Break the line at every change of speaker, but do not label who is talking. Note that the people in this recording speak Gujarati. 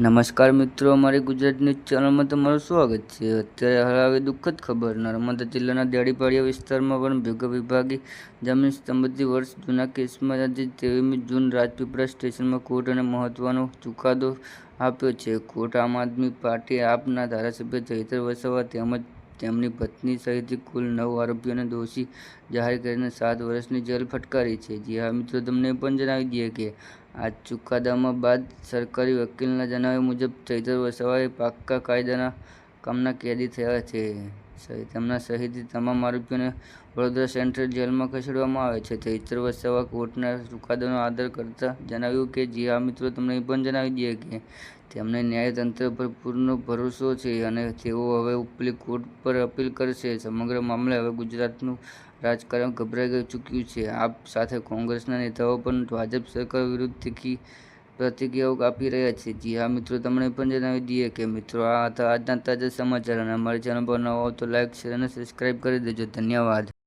નમસ્કાર મિત્રો, અમારી ગુજરાત ન્યૂઝ ચેનલમાં તમારું સ્વાગત છે। અત્યારે હાલ આવી દુઃખદ ખબર, નર્મદા જિલ્લાના દેડીપાડિયા વિસ્તારમાં પણ ભૂગર્ભ વિભાગે જમીન સંબંધી વર્ષ જૂના કેસમાં આજે 23મી જૂન રાજપીપળા સ્ટેશનમાં કોર્ટ અને મહત્વનો ચુકાદો આપ્યો છે। કોર્ટે આમ આદમી પાર્ટી આપના ધારાસભ્ય ચૈતર વસાવા તેમજ તેમની પત્ની સહિત કુલ 9 આરોપીઓને દોષી જાહેર કરીને 7 વર્ષની જેલ ફટકારી છે। જી હા મિત્રો, તમને એ પણ જણાવી દઈએ કે આ ચુકાદામાં બાદ સરકારી વકીલના જણાવ્યા મુજબ ચૈતર વસાવા પાક્કા કાયદાના કામના કેદી થયા છે। તેમના સહિત તમામ આરોપીઓને વડોદરા સેન્ટ્રલ જેલમાં ખસેડવામાં આવે છે। ચૈતર વસાવા કોર્ટના ચુકાદાનો આદર કરતા જણાવ્યું કે જી હા મિત્રો, તમને એ પણ જણાવી દઈએ કે તેમને ન્યાયતંત્ર પર પૂર્ણ ભરોસો છે અને તેઓ હવે ઉપલી કોર્ટ પર અપીલ કરશે। સમગ્ર મામલે હવે ગુજરાતનું રાજકારણ ગભરાઈ ચૂક્યું છે। આ સાથે કોંગ્રેસના નેતાઓ પણ ભાજપ સરકાર વિરુદ્ધ તીખી પ્રતિક્રિયાઓ આપી રહ્યા છે। જી હા મિત્રો, તમને પણ જણાવી દઈએ કે મિત્રો આ હતા આજના તાજા સમાચાર અને અમારી ચેનલ પર નવા હો તો લાઇક, શેર અને સબસ્ક્રાઈબ કરી દેજો। ધન્યવાદ।